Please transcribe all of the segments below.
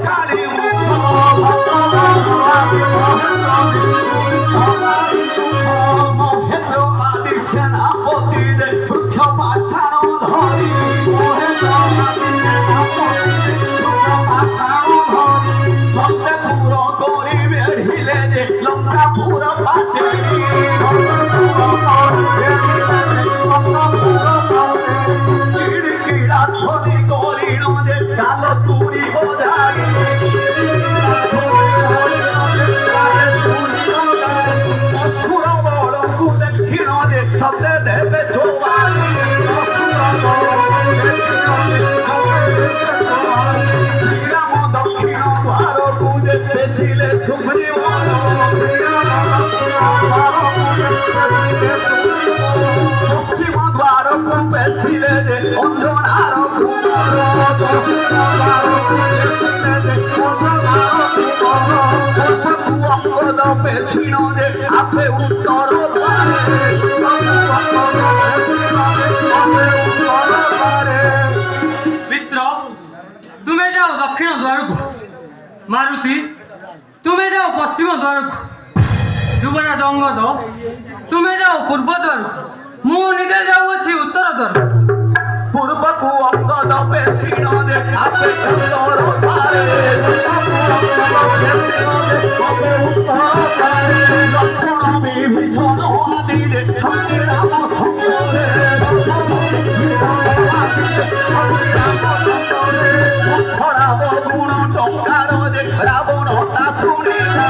কালী মহেন্দ্র আদি সেনাপতি যে বৃক্ষ পাষাণ ধরি সত্যে পুর করি বেড়িলে যে লঙ্কা পুর পাচে কিড়া ধ্বনি করিণ যে কালো তুরি বজাই দেখিণ যে সত্যে দেবে চৌবানি শ্রীরাম দক্ষিণ দ্বারকু যে বেশিলে সুগ্রীব পশ্চিম দ্বারকু বেশিলে যে অঞ্জনার অঙ্গদ পেছিণ যে আপে উত্তর মিত্র তুমি যাও দক্ষিণ দ্বারকু মারুতি তুমি যাও পশ্চিম দ্বারকু যুবরাজ অঙ্গদ তুমি যাও পূর্ব দ্বারকু ମୁଁ ନିଜେ ଯାଉଅଛି ଉତ୍ତର ଦ୍ୱାର ପୂର୍ବକୁ ଅଙ୍ଗଦ ପେଶିଣ ଯେ ଆପେ ଉତ୍ତର ଦ୍ୱାରେ ଲକ୍ଷ୍ମଣ ବିଭୀଷଣ ଆଦିରେ ଛକି ରାମ ସଙ୍ଗରେ ଖରାପ ଗୁଣ ଟଙ୍କାର ଯେ ରାବଣ ତା ଶୁଣିଲା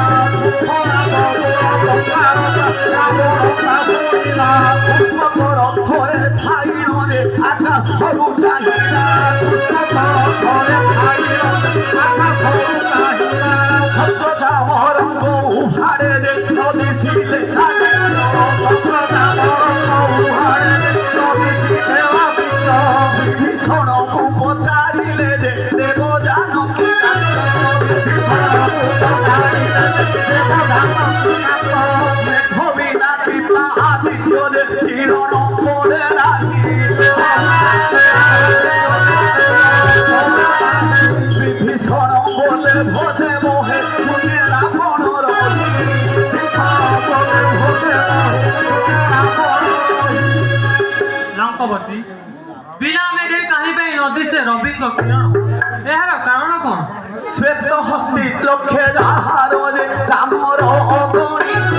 ରଥରେ ଥାଇଣ ଯେ ଆକାଶରୁ ଚାହିଁଲା ଛତ୍ରଚାମରଙ୍କ ଉହାଡ଼େ ଯେ ନଦିଶିଲେ ବିଭୀଷଣକୁ ପଚାରିଲେ ଯେ ଦେବ ଜାନକୀ ହବିନା ପିତା ଆଦିତ୍ୟ ଯେ କିରଣ ପଡ଼େ ଲାଗି বিভীষণ বলে ভোজে মোহে শুনে রাবণর ଲଙ୍କବତୀ ବିନା ମେଘେ କାହିଁ ପାଇଁ ନଦିଶେ ରବିଙ୍କ କିରଣ ଏହାର କାରଣ କ'ଣ শ্বেত হস্তি লক্ষ্যে যাহার যে চামর অগণিত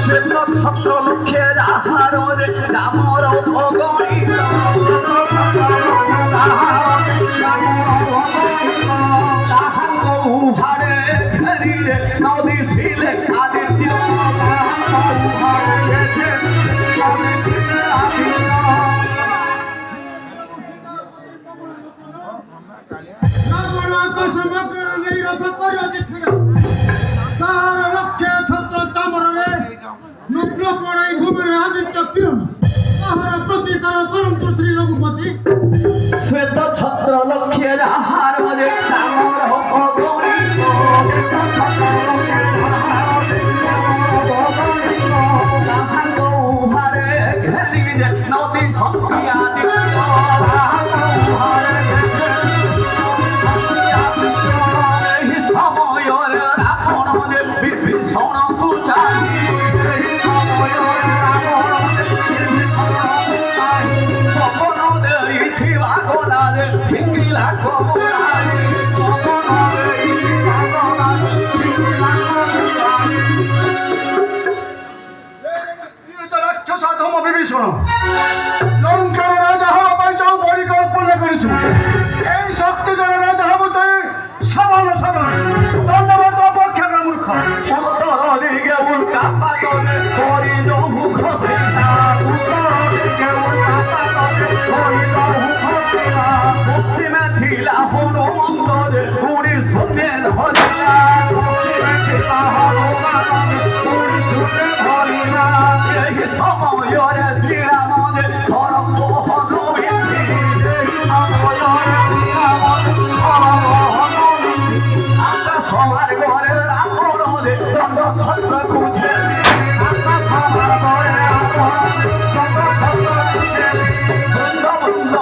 শ্বেত ছত্র লক্ষ্যে যাহার যে চামর অগণিত তাহাঙ্গ উহারে ঘেরিয়ে নদী ছিলে আদিত্য শ্বেত ছত্র লক্ষ্যে যাহার যে চামর অগণিত তাহাঙ্গ উহারে ঘেরি যে নদী শক্তি আদিত্য এই সময়ের রাবণ যে বিভীষণକୁ চাই পবন ଦେଇଥିବା ଗଲାରେ ଫିଙ୍ଗିଲା କମଳାରେ ପବନ ଦେଇଥିବା ଗଲାରେ ଫିଙ୍ଗିଲା କମଳାରେ রাক্ষসাধম বিভীষণ লঙ্কার রাজা হওয়া পাই যাও পরিকল্পনা করেছ এই শক্তি জনে রাজা হব তুই সমান সাধারণ ধন্যবাদ অপেক্ষা মূর্খ উত্তর দিকে উল্কা পাতনে করিল মুখ সেনা উত্তর দিকে উল্কা পাতনে করিল মুখ সেনা পশ্চিমে ଥିଲା হনুমন্ত যে পুরী শূন্যে ধরিলা পশ্চিমে ଥିଲା হনুমান পুরী শূন্যে ধরিলা এই সমୟରେ শ্রীরাম যে সরঙ্গ হনুমিতি এই সমୟରେ শ্রীরাম সরঙ্গ হনুমিতি আকাশ মার্গরে রাবণ যে দণ্ড ছত্র খুঁজে আকাশ মার্গরে রাবণ দণ্ড ছত্র খুঁজে বৃন্দ বৃন্দ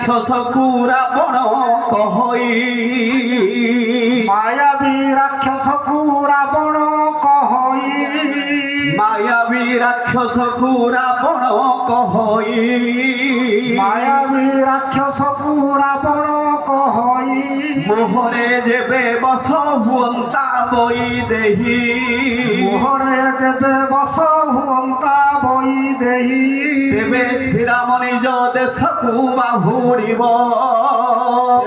ରାକ୍ଷସକୁ ରାବଣ କହଇ ମାୟାବୀ ରାକ୍ଷସକୁ ରାବଣ କହଇ ମାୟାବୀ ରାକ୍ଷସକୁ ରାବଣ କହଇ ମାୟାବୀ ରାକ୍ଷସକୁ ରାବଣ କହଇ ମୋହରେ ଯେବେ ବସ ହୁଅନ୍ତା ବଇ ଦେହି ମୋହରେ ଯେବେ ବସ ହୁଅନ୍ତା ବଇ ଦେହି ତେବେ ଶ୍ରୀରାମ ନିଜ ଦେଶକୁ ବାହୁଡ଼ିବ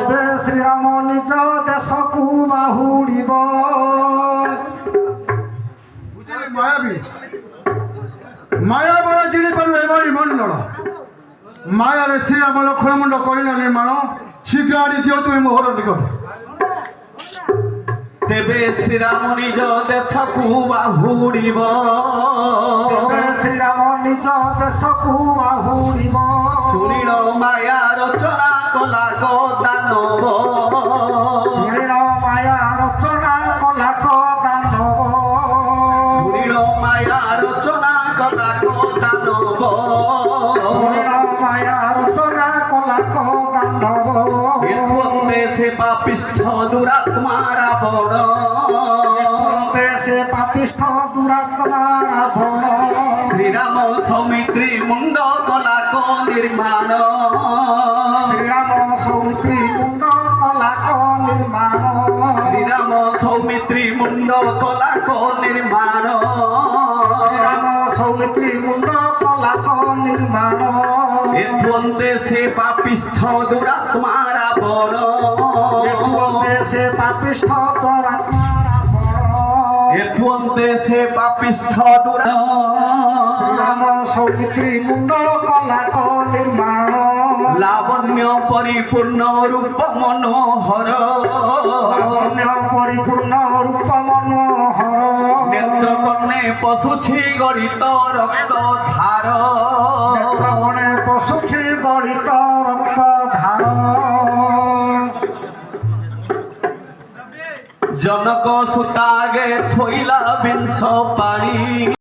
ଏବେ ଶ୍ରୀରାମ ନିଜ ଦେଶକୁ ବାହୁଡ଼ିବ। ମାୟାବୀ ମାୟା ବଳ ଜିଣିପାରୁ ଏଭଳି ମଣ୍ଡଳ ମାୟାରେ ଶ୍ରୀରାମ ଲକ୍ଷ୍ମଣ ମୁଣ୍ଡ କରିନ ନିର୍ମାଣ ଶୀଘ୍ର ଆଣି ଦିଅନ୍ତୁ ଏ ମୋହର ନିକଟ। ତେବେ ଶ୍ରୀରାମ ନିଜ ଦେଶକୁ ବାହୁଡ଼ିବ ଏବେ ଶ୍ରୀରାମ ନିଜ ଦେଶକୁ ବାହୁଡ଼ିବ। ଶୁଣିଲ ମାୟା ରଚନା କଲା ଦାନବ ଶୁଣିଲ ମାୟା ରଚନା କଲା ଦାନବ ଶୁଣିଲ ମାୟା ରଚନା କଲା ଦାନବ ଶୁଣିଲ ମାୟା ରଚନା କଲା ଦାନବ ଏଥେ ସେ ପାପିଷ୍ଠ ଦୁରାତ୍ମା ରାବଣ ସେ ପାପିଷ୍ଠ ଦୁରାତ୍ମା ରାବଣ ଶ୍ରୀରାମ ସୌମିତ୍ରୀ ମୁଣ୍ଡ କଲା ନିର୍ମାଣ ଶ୍ରୀରାମ ସୌମିତ୍ରୀ ମୁଣ୍ଡ କଲା ନିର୍ମାଣ ଶ୍ରୀରାମ ସୌମିତ୍ରୀ ମୁଣ୍ଡ କଲା ନିର୍ମାଣ ଶ୍ରୀରାମ ସୌମିତ୍ରୀ ମୁଣ୍ଡ କଲା ନିର୍ମାଣ ଏଥେ ସେ ପାପିଷ୍ଠ ଦୁରାତ୍ମା ରାବଣ ସେ ପାପିଷ୍ଠ ଦୁରାତ୍ମା ଏଥେ ସେ ପାପିଷ୍ଠ ରାମ ସୌମିତ୍ରୀ ମୁଣ୍ଡ କଲା ନିର୍ମାଣ ଲାବଣ୍ୟ ପରିପୂର୍ଣ୍ଣ ରୂପ ମନୋହର ଲାବଣ୍ୟ ପରିପୂର୍ଣ୍ଣ ରୂପ ମନୋହର ନେତ୍ର କର୍ଣ୍ଣେ ପଶୁଛି ଗଣିତ ରକ୍ତ ଧାର ନେତ୍ରକର୍ଣ୍ଣେ ପଶୁଛି ଗଣିତ ରକ୍ତ ଧାର ଜନକ ସୁତାଗେ ଥୋଇଲା ବିଂଶ ପାଣି